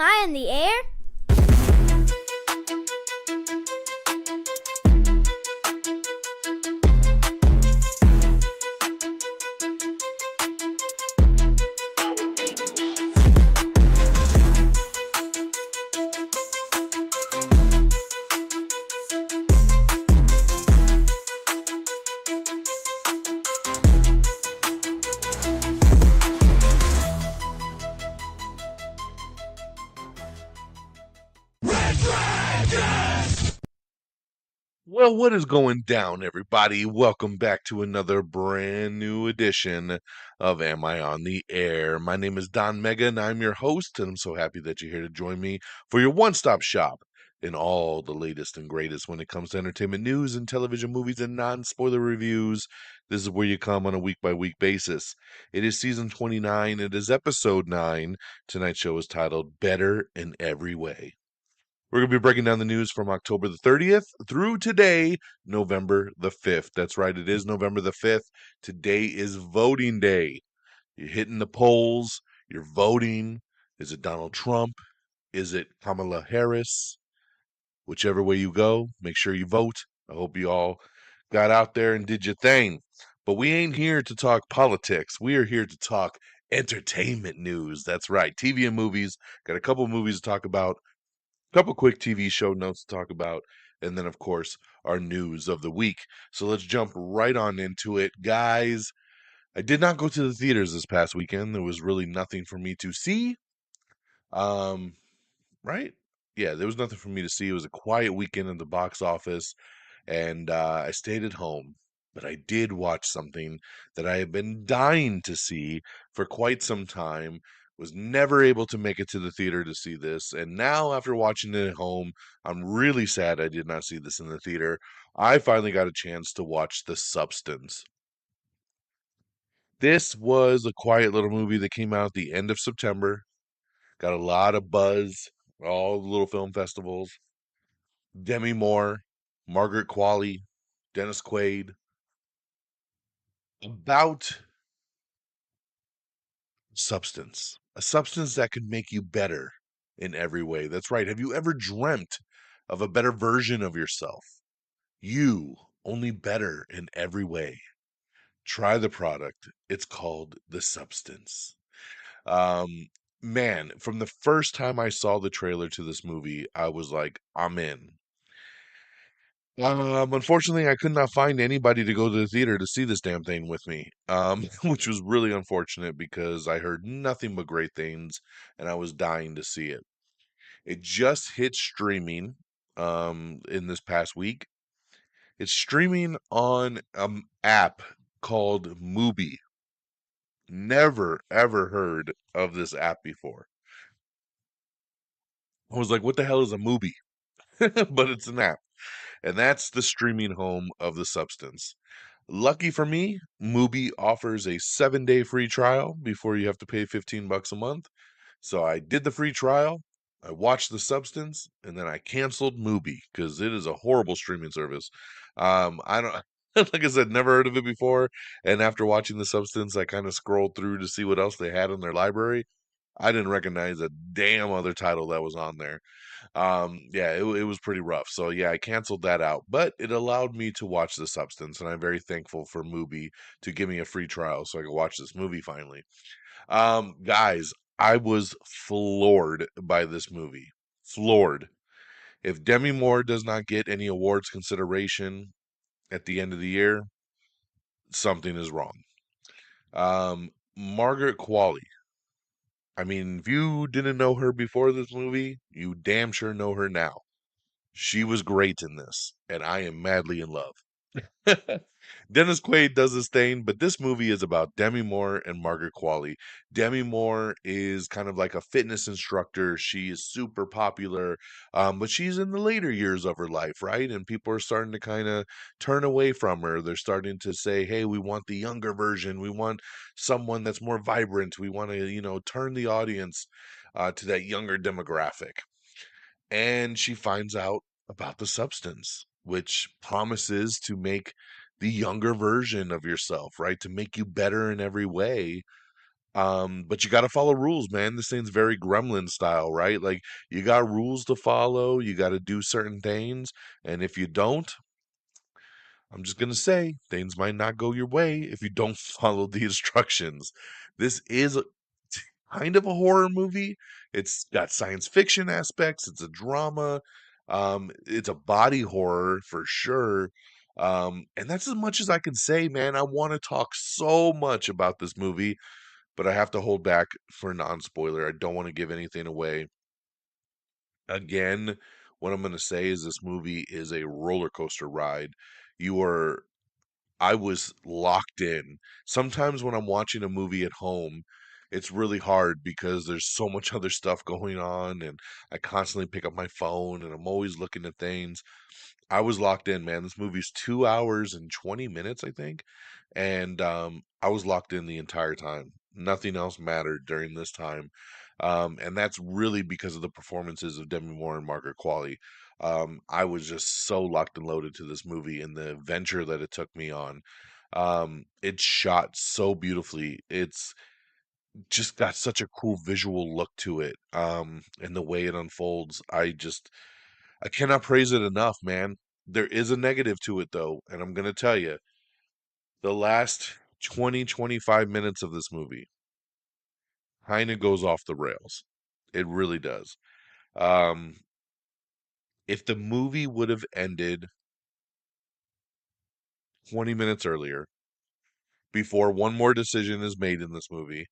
Am I in the air? Well, what is going down, everybody? Welcome back to another brand new edition of Am I on the Air? My name is DONMEGA, and I'm your host, and I'm so happy that you're here to join me for your one-stop shop in all the latest and greatest when it comes to entertainment news and television movies and non-spoiler reviews. This is where you come on a week-by-week basis. It is season 29. It is episode 9. Tonight's show is titled Better in Every Way. We're going to be breaking down the news from October the 30th through today, November the 5th. That's right, it is November the 5th. Today is voting day. You're hitting the polls, you're voting. Is it Donald Trump? Is it Kamala Harris? Whichever way you go, make sure you vote. I hope you all got out there and did your thing. But we ain't here to talk politics. We are here to talk entertainment news. That's right, TV and movies. Got a couple movies to talk about. Couple quick TV show notes to talk about, and then, of course, our news of the week. So let's jump right on into it. Guys, I did not go to the theaters this past weekend. There was really nothing for me to see. Um, right? Yeah, there was nothing for me to see. It was a quiet weekend at the box office, and I stayed at home. But I did watch something that I have been dying to see for quite some time. Was never able to make it to the theater to see this. And now, after watching it at home, I'm really sad I did not see this in the theater. I finally got a chance to watch The Substance. This was a quiet little movie that came out at the end of September. Got a lot of buzz, all the little film festivals. Demi Moore, Margaret Qualley, Dennis Quaid. About substance. A substance that can make you better in every way. That's right. Have you ever dreamt of a better version of yourself? You, only better in every way. Try the product. It's called The Substance. Um, Man, from the first time I saw the trailer to this movie, I was like, I'm in. Unfortunately, I could not find anybody to go to the theater to see this damn thing with me, which was really unfortunate because I heard nothing but great things and I was dying to see it. It just hit streaming in this past week. It's streaming on an app called Mubi. Never ever heard of this app before. I was like, what the hell is a Mubi? But it's an app. And that's the streaming home of The Substance. Lucky for me, Mubi offers a 7-day free trial before you have to pay $15 a month. So I did the free trial, I watched The Substance, and then I canceled Mubi because it is a horrible streaming service. I don't, like I said, never heard of it before. And after watching The Substance, I kind of scrolled through to see what else they had in their library. I didn't recognize a damn other title that was on there. Yeah, it was pretty rough. So yeah, I canceled that out, but it allowed me to watch The Substance, and I'm very thankful for Mubi to give me a free trial so I could watch this movie finally. Guys, I was floored by this movie. Floored. If Demi Moore does not get any awards consideration at the end of the year, something is wrong. Margaret Qualley. I mean, if you didn't know her before this movie, you damn sure know her now. She was great in this, and I am madly in love. Dennis Quaid does his thing, but this movie is about Demi Moore and Margaret Qualley. Demi Moore is kind of like a fitness instructor. She is super popular, but she's in the later years of her life, right? And people are starting to kind of turn away from her. They're starting to say, hey, we want the younger version. We want someone that's more vibrant. We want to, turn the audience to that younger demographic. And she finds out about the substance, which promises to make the younger version of yourself, right? To make you better in every way. But you got to follow rules, man. This thing's very Gremlin style, right? Like you got rules to follow, you got to do certain things, and if you don't, I'm just gonna say things might not go your way if you don't follow the instructions. This is kind of a horror movie. It's got science fiction aspects. It's a drama. It's a body horror for sure. And that's as much as I can say, man. I want to talk so much about this movie, but I have to hold back for non-spoiler. I don't want to give anything away. Again, what I'm going to say is this movie is a roller coaster ride. You are I was locked in. Sometimes when I'm watching a movie at home, it's really hard because there's so much other stuff going on, and I constantly pick up my phone and I'm always looking at things. I was locked in, man. This movie's 2 hours and 20 minutes, I think. And I was locked in the entire time. Nothing else mattered during this time. And that's really because of the performances of Demi Moore and Margaret Qualley. I was just so locked and loaded to this movie and the adventure that it took me on. It's shot so beautifully. It's just got such a cool visual look to it. And the way it unfolds, I cannot praise it enough, man. There is a negative to it though, and I'm gonna tell you, the last 20-25 minutes of this movie kind of goes off the rails. It really does. Um, if the movie would have ended 20 minutes earlier, before one more decision is made in this movie,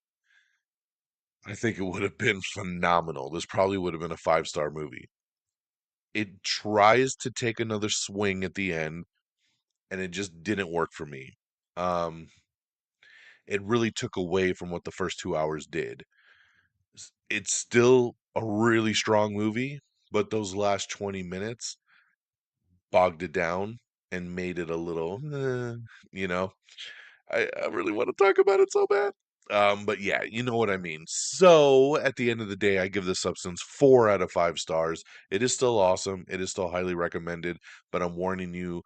I think it would have been phenomenal. This probably would have been a 5-star movie. It tries to take another swing at the end, and it just didn't work for me. Um, it really took away from what the first 2 hours did. It's still a really strong movie, but those last 20 minutes bogged it down and made it a little, you know. I really want to talk about it so bad. But yeah, you know what I mean. So at the end of the day, I give this substance 4 out of 5 stars. It is still awesome. It is still highly recommended, but I'm warning you,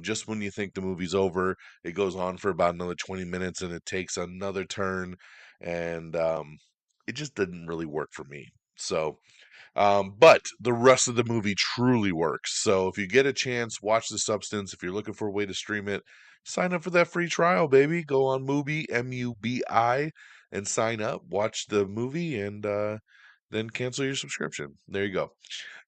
just when you think the movie's over, it goes on for about another 20 minutes and it takes another turn, and it just didn't really work for me. So but the rest of the movie truly works. So if you get a chance, watch The Substance. If you're looking for a way to stream it, sign up for that free trial, baby. Go on Mubi, MUBI, and sign up. Watch the movie and then cancel your subscription. There you go.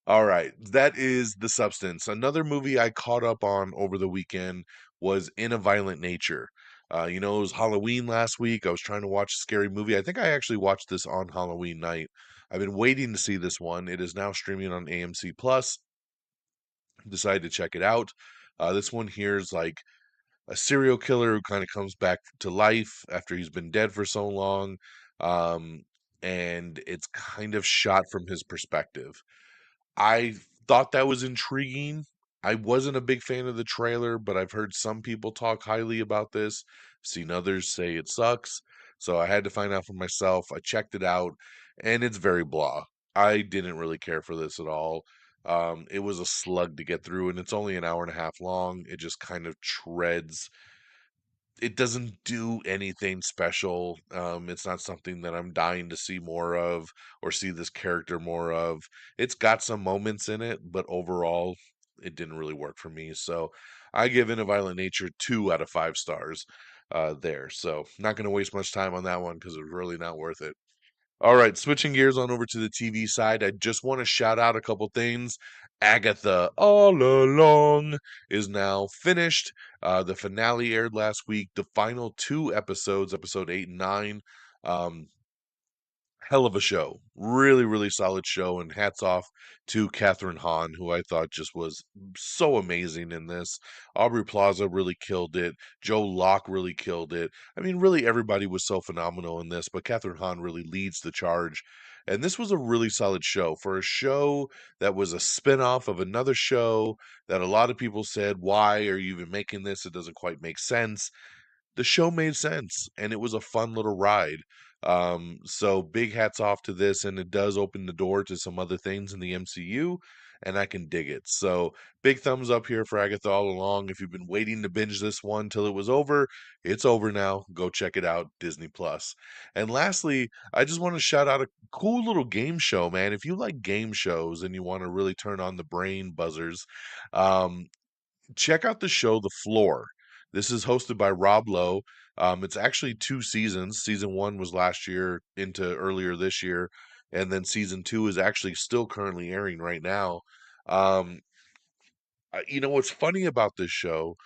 All right, that is The Substance. Another movie I caught up on over the weekend was In a Violent Nature. It was Halloween last week. I was trying to watch a scary movie. I think I actually watched this on Halloween night. I've been waiting to see this one. It is now streaming on AMC Plus. Decided to check it out. This one here is like a serial killer who kind of comes back to life after he's been dead for so long. Um, and it's kind of shot from his perspective. I thought that was intriguing. I wasn't a big fan of the trailer, but I've heard some people talk highly about this, seen others say it sucks. So I had to find out for myself. I checked it out, and it's very blah. I didn't really care for this at all. It was a slug to get through, and it's only an hour and a half long. It just kind of treads, it doesn't do anything special. It's not something that I'm dying to see more of or see this character more of. It's got some moments in it, but overall, it didn't really work for me. So I give In a Violent Nature 2 out of 5 stars there. So not going to waste much time on that one because it's really not worth it. All right, switching gears on over to the TV side, I just want to shout out a couple things. Agatha All Along is now finished. The finale aired last week. The final 2 episodes, episode 8 and 9, um, hell of a show. Really, really solid show. And hats off to Catherine Hahn, who I thought just was so amazing in this. Aubrey Plaza really killed it. Joe Locke really killed it. I mean, really, everybody was so phenomenal in this, but Catherine Hahn really leads the charge. And this was a really solid show. For a show that was a spin-off of another show that a lot of people said, why are you even making this? It doesn't quite make sense. The show made sense and it was a fun little ride. So big hats off to this, and it does open the door to some other things in the MCU. and I can dig it. So big thumbs up here for Agatha All Along. If you've been waiting to binge this one till it was over, it's over now. Go check it out, Disney Plus. And lastly, I just want to shout out a cool little game show, man. If you like game shows and you want to really turn on the brain buzzers, um, check out the show The Floor. This is hosted by Rob Lowe. It's actually two seasons. Season one was last year into earlier this year, and then season two is actually still currently airing right now. Um, what's funny about this show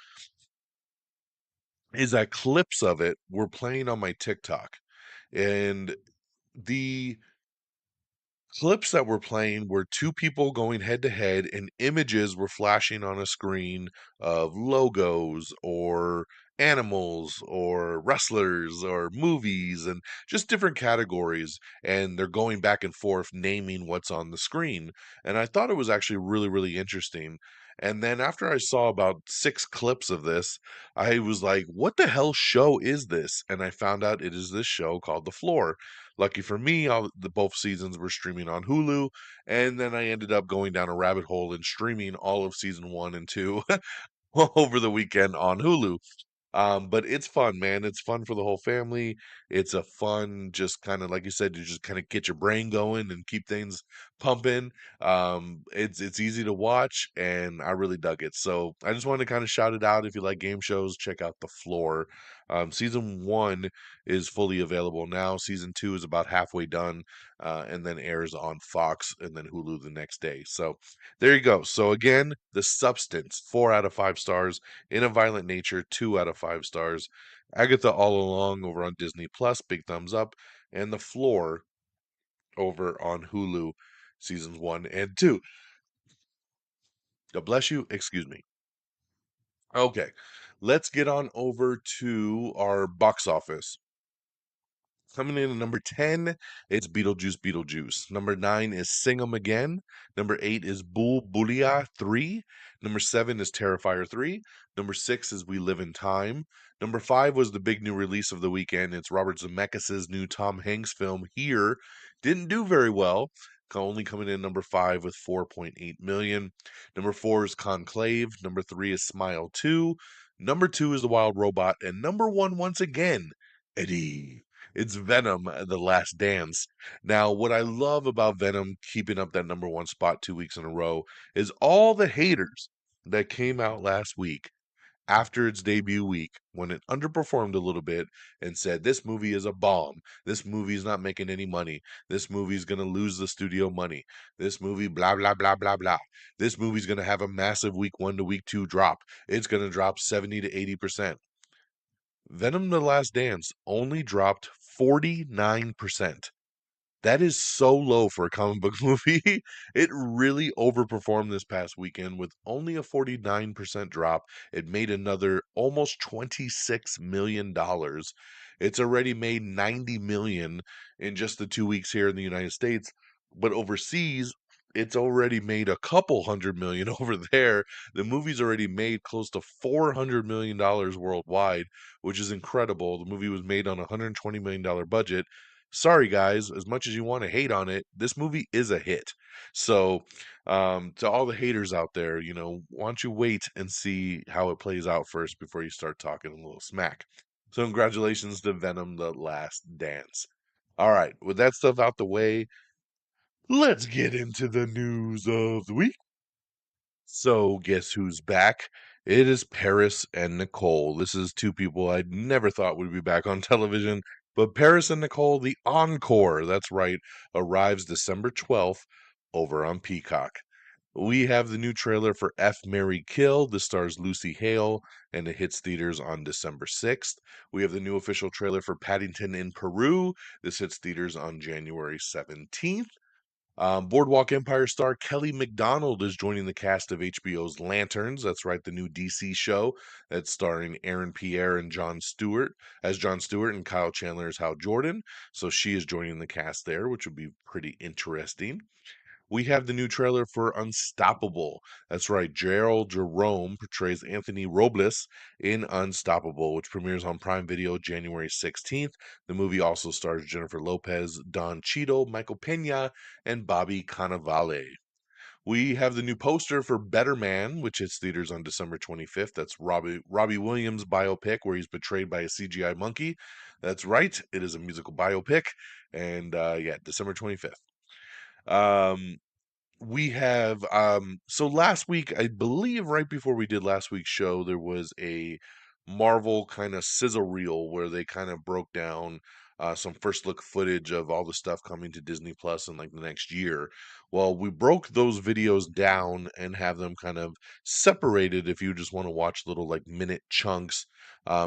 is that clips of it were playing on my TikTok, and the clips that were playing were two people going head to head, and images were flashing on a screen of logos or animals or wrestlers or movies and just different categories. And they're going back and forth naming what's on the screen. And I thought it was actually really, really interesting. And then after I saw about six clips of this, I was like, what the hell show is this? And I found out it is this show called The Floor. Lucky for me, both seasons were streaming on Hulu, and then I ended up going down a rabbit hole and streaming all of season one and two over the weekend on Hulu. But it's fun, man. It's fun for the whole family. It's a fun, just kind of like you said, you just kind of get your brain going and keep things pumping. It's easy to watch, and I really dug it. So I just wanted to kind of shout it out. If you like game shows, check out The Floor. Season one is fully available now. Season two is about halfway done, and then airs on Fox and then Hulu the next day. So there you go. So again, The Substance, 4 out of 5 stars. In a Violent Nature, 2 out of 5 stars. Agatha All Along over on Disney Plus, big thumbs up. And The Floor over on Hulu, seasons one and two. God bless you. Excuse me. Okay, let's get on over to our box office. Coming in at number 10, it's Beetlejuice Beetlejuice. Number 9 is Sing 'em Again. Number 8 is Boo Bulia 3. Number 7 is Terrifier 3. Number 6 is We Live in Time. Number 5 was the big new release of the weekend. It's Robert Zemeckis' new Tom Hanks film Here. Didn't do very well. Only coming in number 5 with 4.8 million. Number 4 is Conclave. Number 3 is Smile 2. Number 2 is The Wild Robot. And number 1 once again, Eddie. It's Venom, The Last Dance. Now, what I love about Venom keeping up that number one spot 2 weeks in a row is all the haters that came out last week after its debut week when it underperformed a little bit and said, this movie is a bomb. This movie is not making any money. This movie is going to lose the studio money. This movie, blah, blah, blah, blah, blah. This movie's going to have a massive week 1 to week 2 drop. It's going to drop 70 to 80%. Venom the Last Dance only dropped 49%. That is so low for a comic book movie. It really overperformed this past weekend with only a 49% drop. It made another almost $26 million. It's already made 90 million in just the 2 weeks here in the United States, but overseas, it's already made a couple hundred million over there. The movie's already made close to $400 million worldwide, which is incredible. The movie was made on a $120 million budget. Sorry guys, as much as you want to hate on it, this movie is a hit. So to all the haters out there, why don't you wait and see how it plays out first before you start talking a little smack. So congratulations to Venom the Last Dance. All right, with that stuff out the way, let's get into the news of the week. So, guess who's back? It is Paris and Nicole. This is two people I never thought would be back on television, but Paris and Nicole, the encore, that's right, arrives December 12th over on Peacock. We have the new trailer for F. Mary Kill. This stars Lucy Hale, and it hits theaters on December 6th. We have the new official trailer for Paddington in Peru. This hits theaters on January 17th. Boardwalk Empire star Kelly MacDonald is joining the cast of HBO's Lanterns. That's right, the new DC show that's starring Aaron Pierre and Jon Stewart as Jon Stewart and Kyle Chandler as Hal Jordan. So she is joining the cast there, which would be pretty interesting. We have the new trailer for Unstoppable. That's right, Gerald Jerome portrays Anthony Robles in Unstoppable, which premieres on Prime Video January 16th. The movie also stars Jennifer Lopez, Don Cheadle, Michael Pena, and Bobby Cannavale. We have the new poster for Better Man, which hits theaters on December 25th. That's Robbie Williams' biopic where he's betrayed by a CGI monkey. That's right, it is a musical biopic, and yeah, December 25th. Um, we have so last week, I believe right before we did last week's show, there was a Marvel kind of sizzle reel where they kind of broke down some first look footage of all the stuff coming to Disney Plus in like the next year. Well, we broke those videos down and have them kind of separated if you just want to watch little like minute chunks.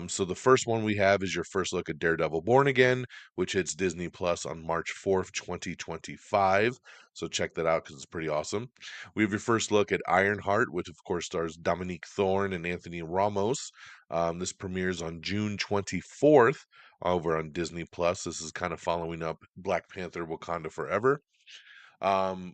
So the first one we have is your first look at Daredevil Born Again, which hits Disney Plus on March 4th, 2025. So check that out because it's pretty awesome. We have your first look at Ironheart, which of course stars Dominique Thorne and Anthony Ramos. This premieres on June 24th over on Disney Plus. This is kind of following up Black Panther Wakanda Forever. Um,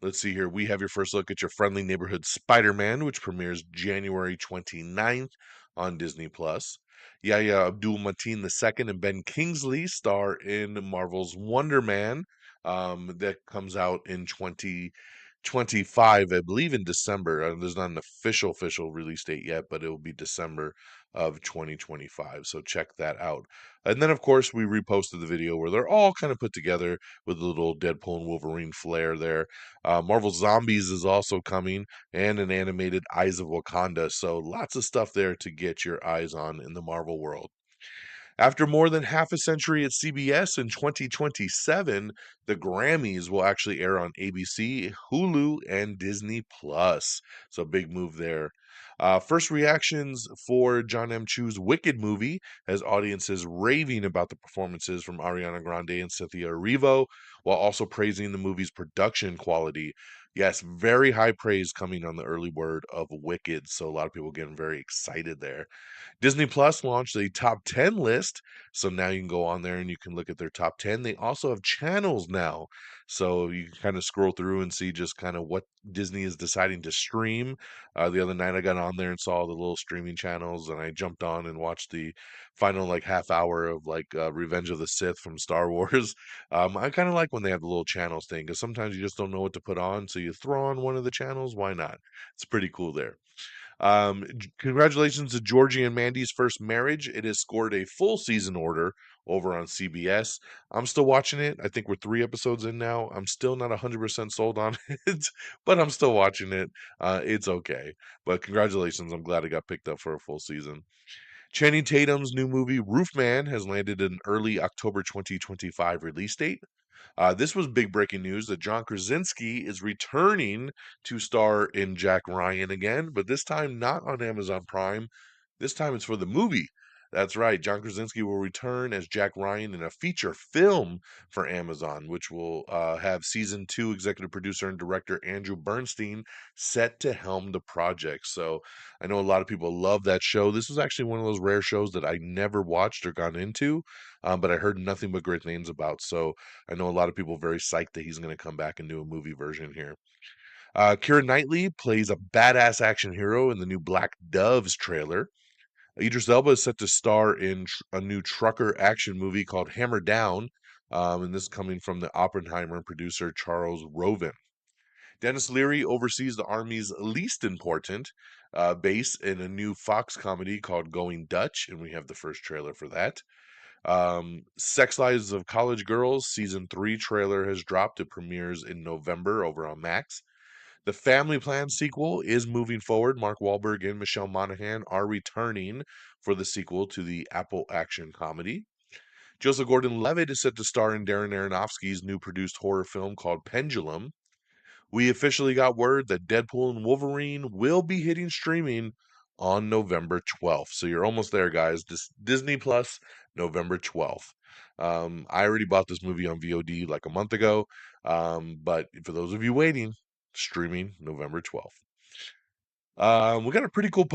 Let's see here. We have your first look at your friendly neighborhood Spider-Man, which premieres January 29th on Disney Plus. Yahya Abdul-Mateen II and Ben Kingsley star in Marvel's Wonder Man. That comes out in 2025, I believe in December. There's not an official release date yet, but it will be December of 2025. So check that out. And then, of course, we reposted the video where they're all kind of put together with a little Deadpool and Wolverine flair there. Marvel Zombies is also coming, and an animated Eyes of Wakanda. So lots of stuff there to get your eyes on in the Marvel world. After more than half a century at CBS in 2027, the Grammys will actually air on ABC, Hulu, and Disney Plus. So big move there. First reactions for John M. Chu's Wicked movie has audiences raving about the performances from Ariana Grande and Cynthia Erivo, while also praising the movie's production quality. Yes, very high praise coming on the early word of Wicked, so a lot of people getting very excited there. Disney Plus launched a top 10 list. So now you can go on there and you can look at their top 10. They also have channels now. So you can kind of scroll through and see just kind of what Disney is deciding to stream. The other night I got on there and saw the little streaming channels and I jumped on and watched the final like half hour of like Revenge of the Sith from Star Wars. I kind of like when they have the little channels thing because sometimes you just don't know what to put on. So you throw on one of the channels. Why not? It's pretty cool there. Congratulations to Georgie and Mandy's first marriage. It has scored a full season order over on CBS. I'm still watching it. I think we're 3 episodes in now. I'm still not 100% sold on it, but I'm still watching it. It's okay. But congratulations. I'm glad it got picked up for a full season. Channing Tatum's new movie, Roofman, has landed an early October 2025 release date. This was big breaking news that John Krasinski is returning to star in Jack Ryan again, but this time not on Amazon Prime. This time it's for the movie. That's right. John Krasinski will return as Jack Ryan in a feature film for Amazon, which will have season two executive producer and director Andrew Bernstein set to helm the project. So I know a lot of people love that show. This was actually one of those rare shows that I never watched or gone into, but I heard nothing but great things about. So I know a lot of people very psyched that he's going to come back and do a movie version here. Keira Knightley plays a badass action hero in the new Black Doves trailer. Idris Elba is set to star in a new trucker action movie called Hammer Down, and this is coming from the Oppenheimer producer Charles Roven. Dennis Leary oversees the Army's least important base in a new Fox comedy called Going Dutch, and we have the first trailer for that. Sex Lives of College Girls season 3 trailer has dropped. It premieres in November over on Max. The Family Plan sequel is moving forward. Mark Wahlberg and Michelle Monaghan are returning for the sequel to the Apple action comedy. Joseph Gordon-Levitt is set to star in Darren Aronofsky's new produced horror film called Pendulum. We officially got word that Deadpool and Wolverine will be hitting streaming on November 12th. So you're almost there, guys. Disney Plus, November 12th. I already bought this movie on VOD like a month ago. But for those of you waiting, streaming November 12th. We got a pretty cool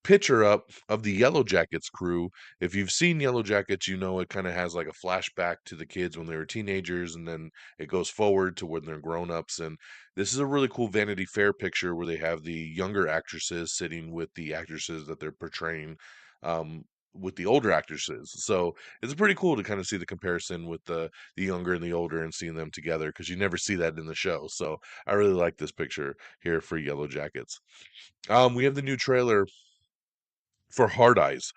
picture up of the Yellow Jackets crew. If you've seen Yellow Jackets, you know it kind of has like a flashback to the kids when they were teenagers, and then it goes forward to when they're grown-ups. And this is a really cool Vanity Fair picture where they have the younger actresses sitting with the actresses that they're portraying. with the older actresses. So it's pretty cool to kind of see the comparison with the younger and the older and seeing them together because you never see that in the show. So I really like this picture here for Yellow Jackets. We have the new trailer for Hard Eyes.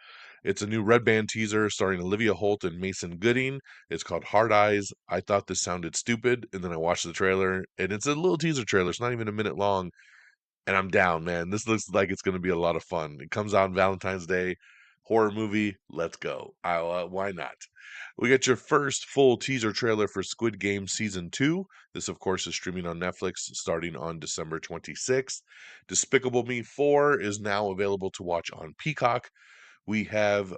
It's a new Red Band teaser starring Olivia Holt and Mason Gooding. It's called Hard Eyes. I thought this sounded stupid, and then I watched the trailer, and it's a little teaser trailer. It's not even a minute long, and I'm down, man. This looks like it's going to be a lot of fun. It comes out on Valentine's Day. Horror movie, let's go. Why not? We got your first full teaser trailer for Squid Game Season 2. This, of course, is streaming on Netflix starting on December 26th. Despicable Me 4 is now available to watch on Peacock. We have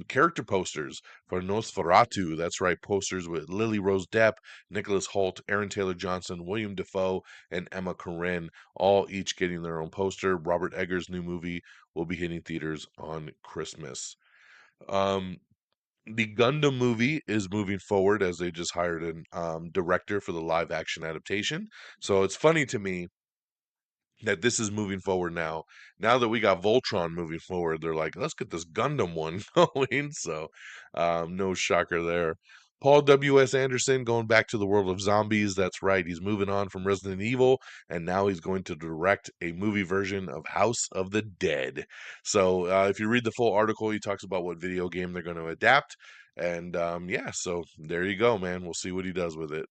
character posters for Nosferatu. That's right, posters with Lily Rose Depp, Nicholas Hoult, Aaron Taylor Johnson, William Defoe, and Emma Corrin, all each getting their own poster. Robert Eggers' new movie will be hitting theaters on Christmas. Um, the Gundam movie is moving forward as they just hired an director for the live action adaptation. So it's funny to me that this is moving forward now. Now that we got Voltron moving forward, they're like, let's get this Gundam one going. So, no shocker there. Paul W.S. Anderson going back to the world of zombies. That's right. He's moving on from Resident Evil, and now he's going to direct a movie version of House of the Dead. So, if you read the full article, he talks about what video game they're going to adapt. And yeah, so there you go, man. We'll see what he does with it.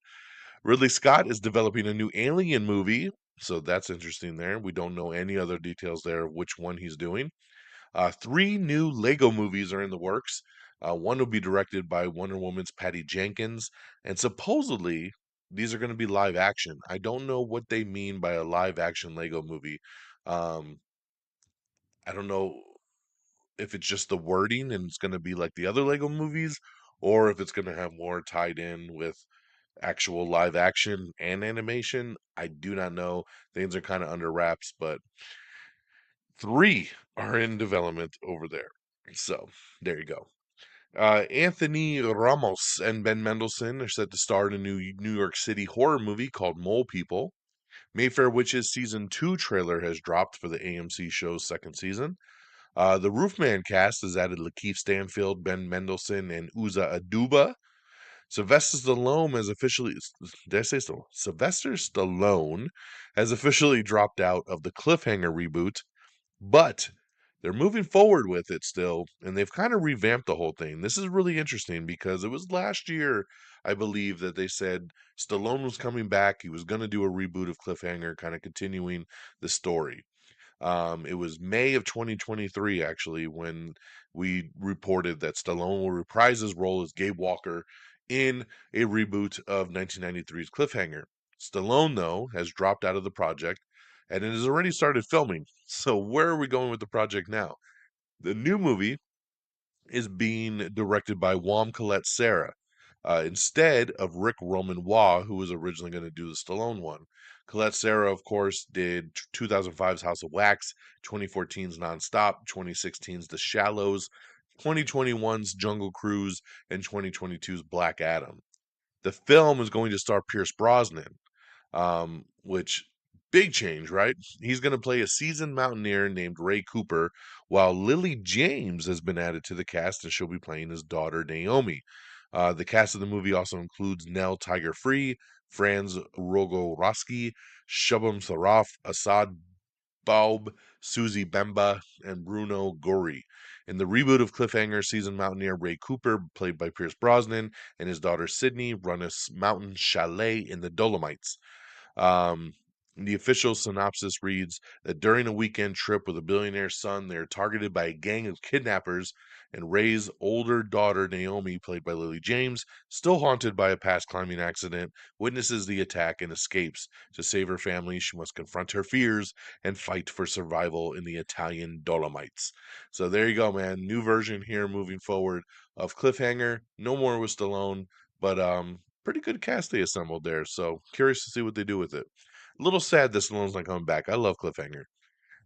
Ridley Scott is developing a new Alien movie, so that's interesting there. We don't know any other details there of which one he's doing. Three new Lego movies are in the works. One will be directed by Wonder Woman's Patty Jenkins, and supposedly these are going to be live action. I don't know what they mean by a live action Lego movie. Um, I don't know if it's just the wording and it's going to be like the other Lego movies, or if it's going to have more tied in with actual live action and animation. I do not know. Things are kind of under wraps, but three are in development over there. So there you go. Anthony Ramos and Ben Mendelsohn are set to star in a new New York City horror movie called Mole People. Mayfair Witches season 2 trailer has dropped for the AMC show's second season. The Roofman cast has added Lakeith Stanfield, Ben Mendelsohn, and Uza Aduba. Sylvester Stallone has officially did I say so? Sylvester Stallone has officially dropped out of the Cliffhanger reboot, but they're moving forward with it still, and they've kind of revamped the whole thing. This is really interesting because it was last year, I believe, that they said Stallone was coming back. He was going to do a reboot of Cliffhanger, kind of continuing the story. It was May of 2023, actually, when we reported that Stallone will reprise his role as Gabe Walker in a reboot of 1993's Cliffhanger. Stallone, though, has dropped out of the project and it has already started filming. So, where are we going with the project now? The new movie is being directed by Wam Colette Sarah instead of Rick Roman Waugh, who was originally going to do the Stallone one. Colette Sarah, of course, did 2005's House of Wax, 2014's Nonstop, 2016's The Shallows, 2021's Jungle Cruise, and 2022's Black Adam. The film is going to star Pierce Brosnan, which big change, right? He's going to play a seasoned mountaineer named Ray Cooper, while Lily James has been added to the cast and she'll be playing his daughter Naomi. The cast of the movie also includes Nell Tiger Free, Franz Rogorowski, Shubham Saraf, Assad Baub, Susie Bemba, and Bruno Gori. In the reboot of Cliffhanger, seasoned mountaineer Ray Cooper, played by Pierce Brosnan, and his daughter Sydney run a mountain chalet in the Dolomites. Um, the official synopsis reads that during a weekend trip with a billionaire's son, they are targeted by a gang of kidnappers, and Ray's older daughter, Naomi, played by Lily James, still haunted by a past climbing accident, witnesses the attack and escapes. To save her family, she must confront her fears and fight for survival in the Italian Dolomites. So there you go, man. New version here moving forward of Cliffhanger. No more with Stallone, but pretty good cast they assembled there. So curious to see what they do with it. A little sad this Stallone's not coming back. I love Cliffhanger.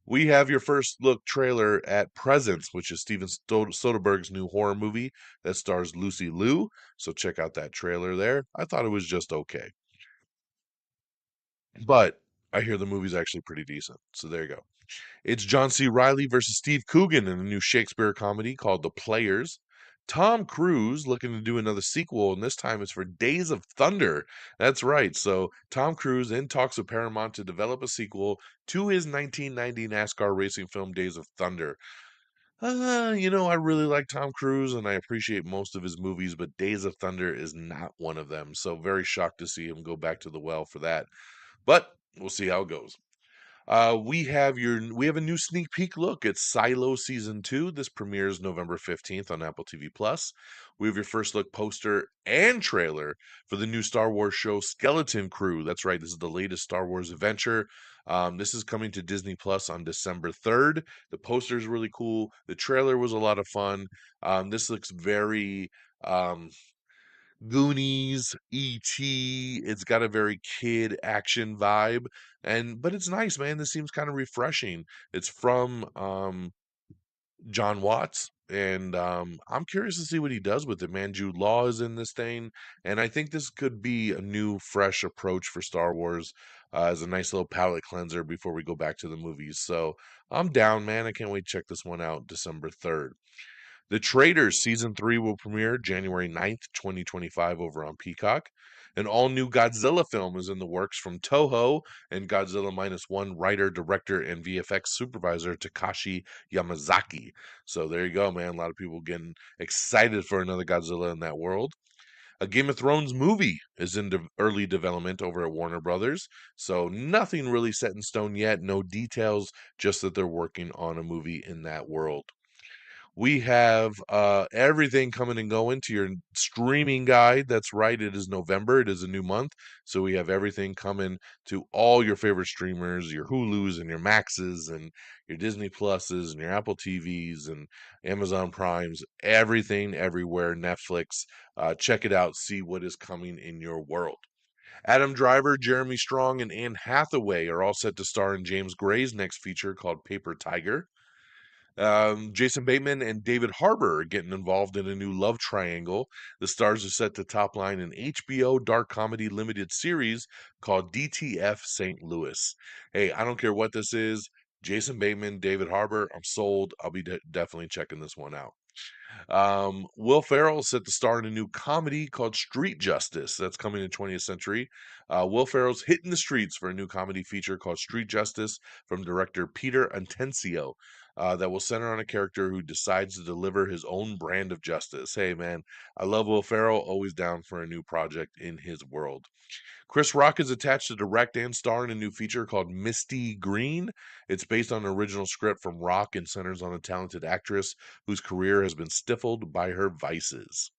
We have your first look trailer at Presence, which is Steven Soderbergh's new horror movie that stars Lucy Liu. So check out that trailer there. I thought it was just okay. But I hear the movie's actually pretty decent. So there you go. It's John C. Riley versus Steve Coogan in a new Shakespeare comedy called The Players. Tom Cruise looking to do another sequel, and this time it's for Days of Thunder. That's right. So Tom Cruise in talks with Paramount to develop a sequel to his 1990 NASCAR racing film Days of Thunder. I really like Tom Cruise and I appreciate most of his movies, but Days of Thunder is not one of them. So very shocked to see him go back to the well for that. But we'll see how it goes. We have a new sneak peek look at Silo season 2. This premieres November 15th on Apple TV Plus. We have your first look poster and trailer for the new Star Wars show Skeleton Crew. That's right, this is the latest Star Wars adventure. This is coming to Disney Plus on December 3rd. The poster is really cool. The trailer was a lot of fun. This looks very Goonies, E.T. It's got a very kid action vibe, but it's nice, man. This seems kind of refreshing. It's from John Watts, and I'm curious to see what he does with it, man. Jude Law is in this thing, and I think this could be a new, fresh approach for Star Wars as a nice little palate cleanser before we go back to the movies. So I'm down, man. I can't wait to check this one out December 3rd. The Traitors season 3 will premiere January 9th, 2025 over on Peacock. An all-new Godzilla film is in the works from Toho and Godzilla Minus One writer, director, and VFX supervisor Takashi Yamazaki. So there you go, man. A lot of people getting excited for another Godzilla in that world. A Game of Thrones movie is in early development over at Warner Brothers. So nothing really set in stone yet. No details, just that they're working on a movie in that world. We have everything coming and going to your streaming guide. That's right. It is November. It is a new month. So we have everything coming to all your favorite streamers, your Hulus and your Maxes and your Disney Pluses and your Apple TVs and Amazon Primes, everything, everywhere, Netflix. Check it out. See what is coming in your world. Adam Driver, Jeremy Strong, and Anne Hathaway are all set to star in James Gray's next feature called Paper Tiger. Jason Bateman and David Harbour are getting involved in a new love triangle. The stars are set to topline an HBO dark comedy limited series called DTF St. Louis. Hey, I don't care what this is. Jason Bateman, David Harbour, I'm sold. I'll be definitely checking this one out. Will Ferrell is set to star in a new comedy called Street Justice. That's coming in 20th Century. Will Ferrell's hitting the streets for a new comedy feature called Street Justice from director Peter Atencio. That will center on a character who decides to deliver his own brand of justice. Hey, man, I love Will Ferrell. Always down for a new project in his world. Chris Rock is attached to direct and star in a new feature called Misty Green. It's based on an original script from Rock and centers on a talented actress whose career has been stifled by her vices.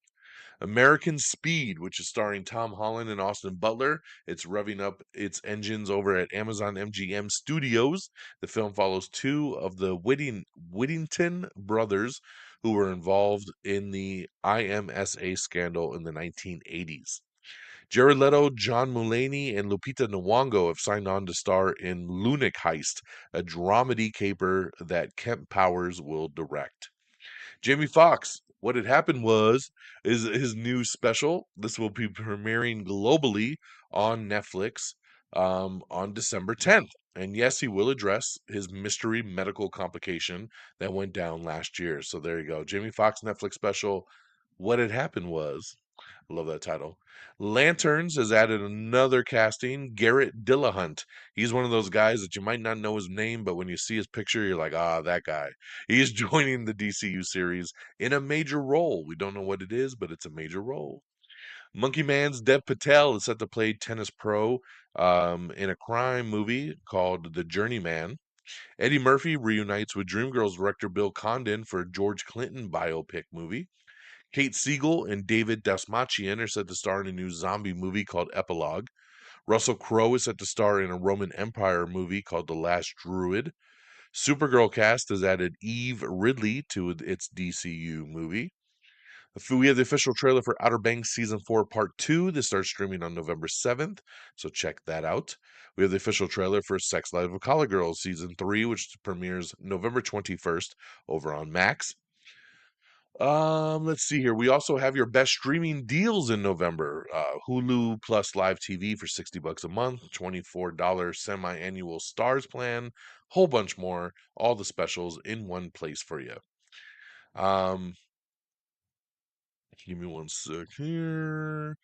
American Speed, which is starring Tom Holland and Austin Butler. It's revving up its engines over at Amazon MGM Studios. The film follows two of the Whittington brothers who were involved in the IMSA scandal in the 1980s. Jared Leto, John Mulaney, and Lupita Nyong'o have signed on to star in Lunatic Heist, a dramedy caper that Kemp Powers will direct. Jamie Foxx, what had happened is his new special. This will be premiering globally on Netflix on December 10th. And yes, he will address his mystery medical complication that went down last year. So there you go. Jamie Foxx Netflix special. What had happened was, I love that title. Lanterns has added another casting, Garrett Dillahunt. He's one of those guys that you might not know his name, but when you see his picture, you're like, ah, that guy. He's joining the DCU series in a major role. We don't know what it is, but it's a major role. Monkey Man's Dev Patel is set to play tennis pro in a crime movie called The Journeyman. Eddie Murphy reunites with Dreamgirls director Bill Condon for a George Clinton biopic movie. Kate Siegel and David Dasmalchian are set to star in a new zombie movie called Epilogue. Russell Crowe is set to star in a Roman Empire movie called The Last Druid. Supergirl cast has added Eve Ridley to its DCU movie. We have the official trailer for Outer Banks Season 4 Part 2. This starts streaming on November 7th, so check that out. We have the official trailer for Sex Life of College Girls Season 3, which premieres November 21st over on Max. Let's see here. We also have your best streaming deals in November. Hulu plus live TV for $60 a month, $24 semi-annual Stars plan, whole bunch more, all the specials in one place for you. Um, Give me one sec here.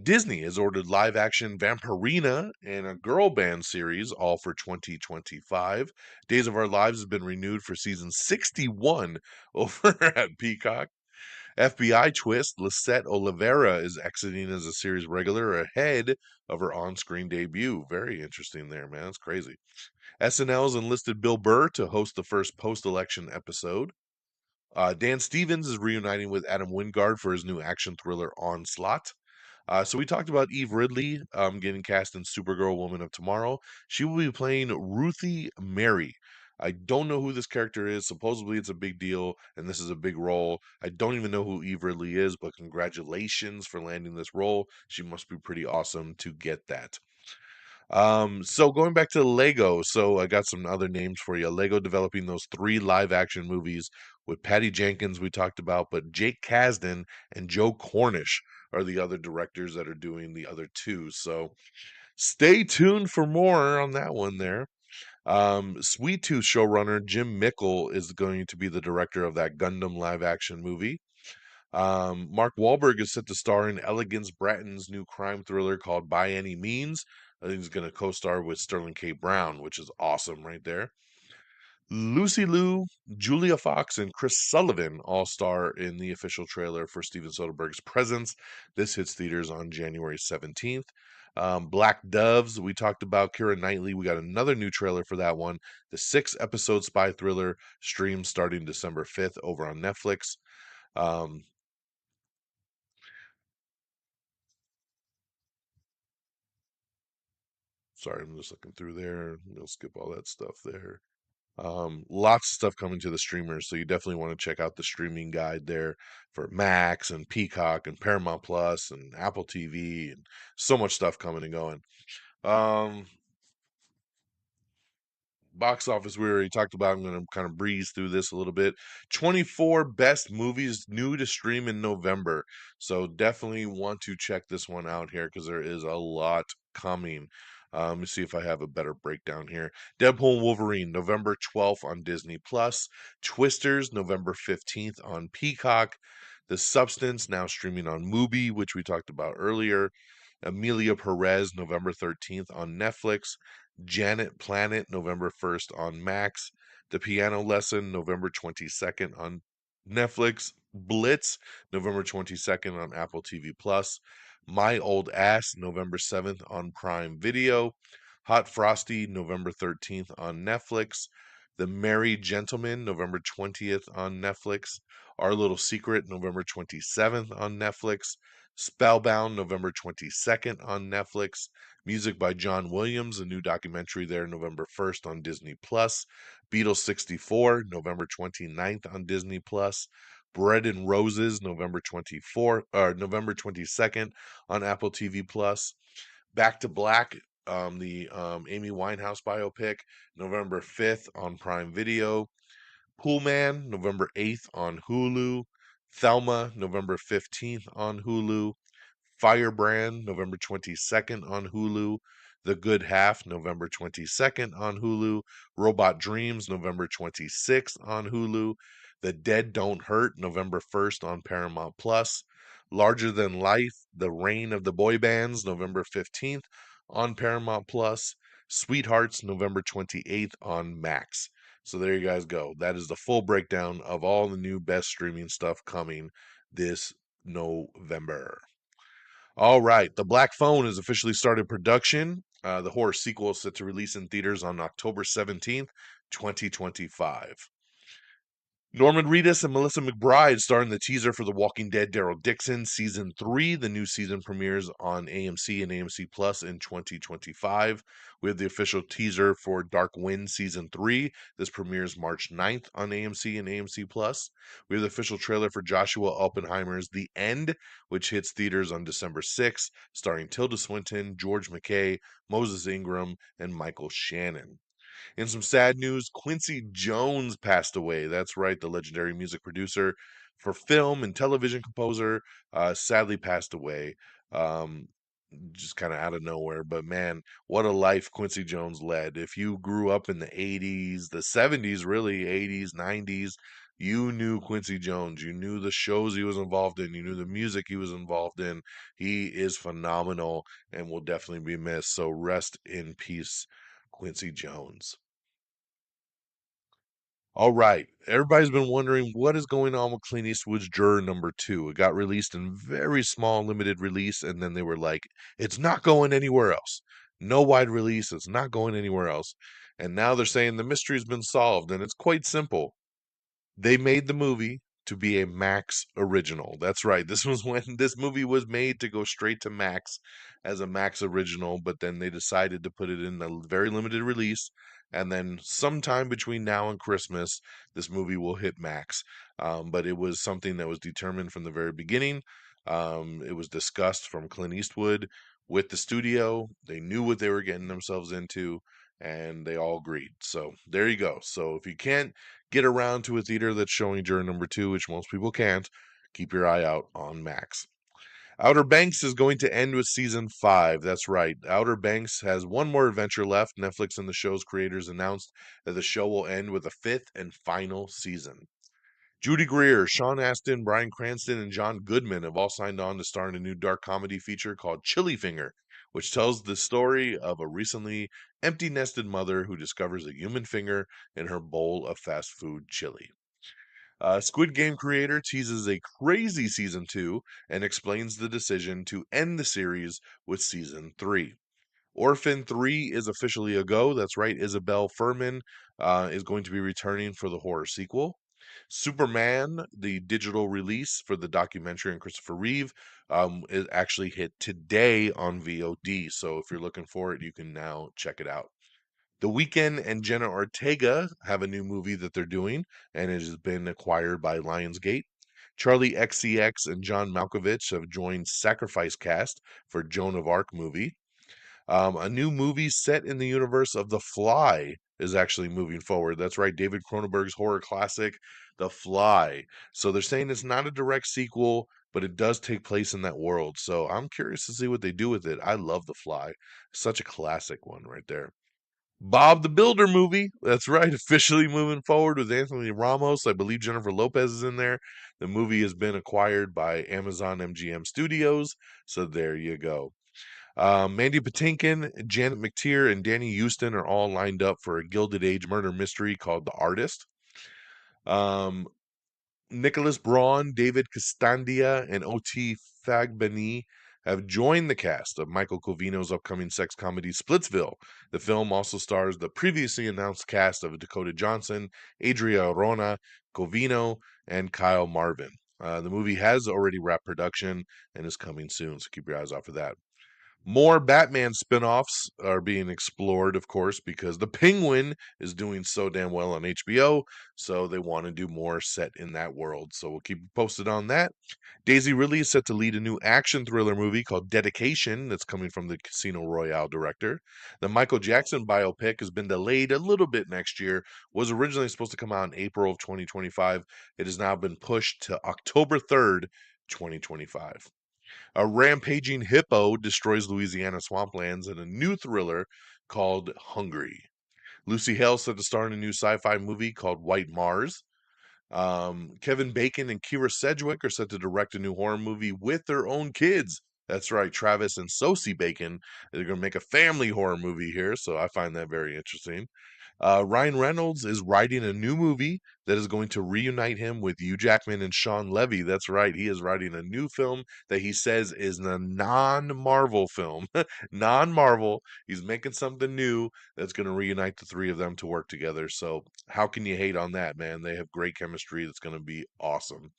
Disney has ordered live action Vampirina and a girl band series, all for 2025. Days of Our Lives has been renewed for season 61 over at Peacock. FBI twist, Lisette Oliveira is exiting as a series regular ahead of her on-screen debut. Very interesting there, man. That's crazy. SNL's enlisted Bill Burr to host the first post-election episode. Dan Stevens is reuniting with Adam Wingard for his new action thriller Onslaught. So we talked about Eve Ridley getting cast in Supergirl Woman of Tomorrow. She will be playing Ruthie Mary. I don't know who this character is. Supposedly it's a big deal, and this is a big role. I don't even know who Eve Ridley is, but congratulations for landing this role. She must be pretty awesome to get that. So going back to Lego, so I got some other names for you. Lego developing those 3 live action movies with Patty Jenkins we talked about, but Jake Kasdan and Joe Cornish are the other directors that are doing the other 2. So stay tuned for more on that one there. Sweet Tooth showrunner Jim Mickle is going to be the director of that Gundam live action movie. Mark Wahlberg is set to star in Elegance Bratton's new crime thriller called By Any Means. I think he's going to co-star with Sterling K. Brown, which is awesome right there. Lucy Liu, Julia Fox, and Chris Sullivan all star in the official trailer for Steven Soderbergh's Presence. This hits theaters on January 17th. Black Doves, we talked about Keira Knightley. We got another new trailer for that one. The 6-episode spy thriller streams starting December 5th over on Netflix. Um, Sorry, I'm just looking through there. We'll skip all that stuff there. Lots of stuff coming to the streamers, so you definitely want to check out the streaming guide there for Max and Peacock and Paramount Plus and Apple TV and so much stuff coming and going. Um, Box office we already talked about. I'm going to kind of breeze through this a little bit. 24 best movies new to stream in November. So definitely want to check this one out here because there is a lot coming. Let me see if I have a better breakdown here. Deadpool and Wolverine, November 12th on Disney Plus. Twisters, November 15th on Peacock. The Substance now streaming on Mubi, which we talked about earlier. Amelia Perez, November 13th on Netflix. Janet Planet, November 1st on Max. The Piano Lesson, November 22nd on Netflix. Blitz, November 22nd on Apple TV Plus. My Old Ass, November 7th on Prime Video. Hot Frosty, November 13th on Netflix. The Merry Gentleman, November 20th on Netflix. Our Little Secret, November 27th on Netflix. Spellbound, November 22nd on Netflix. Music by John Williams, a new documentary there, November 1st on Disney Plus. Beatles 64, November 29th on Disney Plus. Bread and Roses, November 24th or November 22nd on Apple TV Plus. Back to Black, the Amy Winehouse biopic, November 5th on Prime Video. Pool Man, November 8th on Hulu. Thelma, November 15th on Hulu. Firebrand, November 22nd on Hulu. The Good Half, November 22nd on Hulu. Robot Dreams, November 26th on Hulu. The Dead Don't Hurt, November 1st on Paramount Plus. Larger Than Life, The Reign of the Boy Bands, November 15th on Paramount Plus. Sweethearts, November 28th on Max. So there you guys go. That is the full breakdown of all the new best streaming stuff coming this November. All right, The Black Phone has officially started production. The horror sequel is set to release in theaters on October 17th, 2025. Norman Reedus and Melissa McBride star in the teaser for The Walking Dead Daryl Dixon Season 3. The new season premieres on AMC and AMC Plus in 2025. We have the official teaser for Dark Wind Season 3. This premieres March 9th on AMC and AMC Plus. We have the official trailer for Joshua Oppenheimer's The End, which hits theaters on December 6th, starring Tilda Swinton, George McKay, Moses Ingram, and Michael Shannon. In some sad news, Quincy Jones passed away. That's right, the legendary music producer. for film and television composer, sadly passed away. Um, just kind of out of nowhere. But man, what a life Quincy Jones led. If you grew up in the 80s, the 70s, really, 80s, 90s, you knew Quincy Jones. You knew the shows he was involved in. You knew the music he was involved in. He is phenomenal and will definitely be missed. So rest in peace, Quincy Jones. All right. Everybody's been wondering what is going on with Clint Eastwood's Juror number two. It got released in very small, limited release, and then they were like, it's not going anywhere else. No wide release. It's not going anywhere else. And now they're saying the mystery's been solved, and it's quite simple. They made the movie to be a Max original. That's right. This was when this movie was made to go straight to Max as a Max original, but then they decided to put it in a very limited release. And then sometime between now and Christmas, this movie will hit Max. But it was something that was determined from the very beginning. It was discussed from Clint Eastwood with the studio. They knew what they were getting themselves into, and they all agreed. So there you go. So if you can't get around to a theater that's showing Juror number two, which most people can't, keep your eye out on Max. Outer Banks is going to end with season 5. That's right. Outer Banks has one more adventure left. Netflix and the show's creators announced that the show will end with a fifth and final season. Judy Greer, Sean Astin, Bryan Cranston, and John Goodman have all signed on to star in a new dark comedy feature called Chili Finger, which tells the story of a recently empty nested mother who discovers a human finger in her bowl of fast food chili. Squid Game creator teases a crazy season 2 and explains the decision to end the series with season 3. Orphan 3 is officially a go. That's right. Isabel Furman is going to be returning for the horror sequel. Superman, the digital release for the documentary and Christopher Reeve, it actually hit today on VOD. So if you're looking for it, you can now check it out. The Weeknd and Jenna Ortega have a new movie that they're doing, and it has been acquired by Lionsgate. Charlie XCX and John Malkovich have joined Sacrifice Cast for Joan of Arc movie. A new movie set in the universe of The Fly is actually moving forward. That's right, David Cronenberg's horror classic, The Fly. So they're saying it's not a direct sequel, but it does take place in that world. So I'm curious to see what they do with it. I love The Fly. Such a classic one right there. Bob the Builder movie. That's right, officially moving forward with Anthony Ramos. I believe Jennifer Lopez is in there. The movie has been acquired by Amazon MGM Studios. So there you go. Mandy Patinkin, Janet McTeer, and Danny Houston are all lined up for a Gilded Age murder mystery called The Artist. Um, Nicholas Braun, David Castandia, and O.T. Fagbani have joined the cast of Michael Covino's upcoming sex comedy Splitsville. The film also stars the previously announced cast of Dakota Johnson, Adria Arona, Covino, and Kyle Marvin. The movie has already wrapped production and is coming soon, so keep your eyes out for that. More Batman spin-offs are being explored, of course, because The Penguin is doing so damn well on HBO, so they want to do more set in that world. So we'll keep you posted on that. Daisy Ridley is set to lead a new action thriller movie called Dedication that's coming from the Casino Royale director. The Michael Jackson biopic has been delayed a little bit next year, was originally supposed to come out in April of 2025. It has now been pushed to October 3rd, 2025. A rampaging hippo destroys Louisiana swamplands in a new thriller called Hungry. Lucy Hale set to star in a new sci-fi movie called White Mars. Kevin Bacon and Kira Sedgwick are set to direct a new horror movie with their own kids. That's right, Travis and Sosie Bacon. They're going to make a family horror movie here, so I find that very interesting. Ryan Reynolds is writing a new movie that is going to reunite him with Hugh Jackman and Sean Levy. That's right. He is writing a new film that he says is a non Marvel film. Non Marvel. He's making something new that's going to reunite the three of them to work together. So, how can you hate on that, man? They have great chemistry. That's going to be awesome.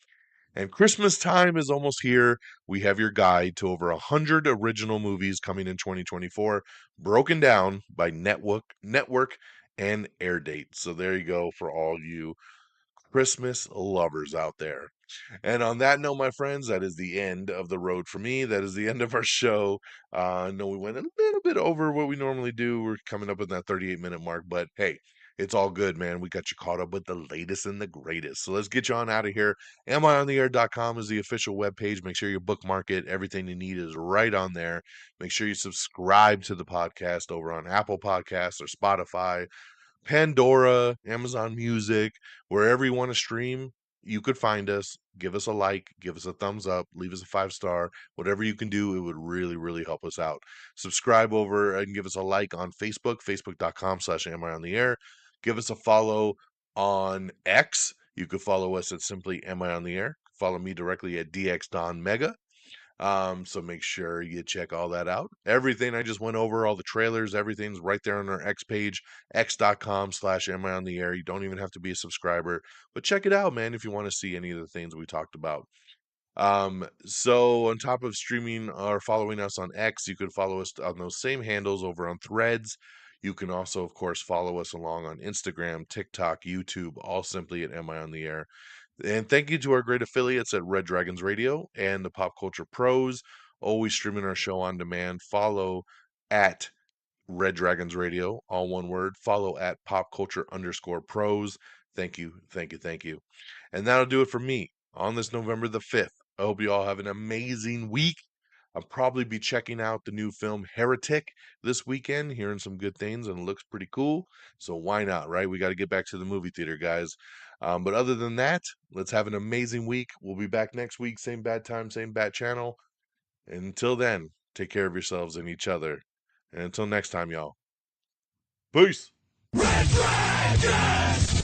And Christmas time is almost here. We have your guide to over 100 original movies coming in 2024, broken down by network and air date. So there you go for all you Christmas lovers out there. And on that note, my friends, that is the end of the road for me. That is the end of our show. I know we went a little bit over what we normally do. We're coming up with that 38-minute mark, but hey, It's all good, man. We got you caught up with the latest and the greatest. So let's get you on out of here. AmIOnTheAir.com is the official webpage. Make sure you bookmark it. Everything you need is right on there. Make sure you subscribe to the podcast over on Apple Podcasts or Spotify, Pandora, Amazon Music, wherever you want to stream, you could find us. Give us a like, give us a thumbs up, leave us a 5 star. Whatever you can do, it would really, really help us out. Subscribe over and give us a like on Facebook, facebook.com/am I on the air. Give us a follow on X. You could follow us at simply Am I on the Air. Follow me directly at DXDonMega. So make sure you check all that out. Everything I just went over, all the trailers, everything's right there on our X page, x.com/am I on the air. You don't even have to be a subscriber, but check it out, man, if you want to see any of the things we talked about. So on top of streaming or following us on X, you could follow us on those same handles over on Threads. You can also, of course, follow us along on Instagram, TikTok, YouTube, all simply at Am I on the Air. And thank you to our great affiliates at Red Dragons Radio and the Pop Culture Pros, always streaming our show on demand. Follow at Red Dragons Radio, all one word. Follow at PopCulture_Pros. Thank you, thank you, thank you. And that'll do it for me on this November the 5th. I hope you all have an amazing week. I'll probably be checking out the new film Heretic this weekend, hearing some good things, and it looks pretty cool. So why not, right? We got to get back to the movie theater, guys. But other than that, let's have an amazing week. We'll be back next week, same bad time, same bad channel. And until then, take care of yourselves and each other. And until next time, y'all. Peace. Red Dragons!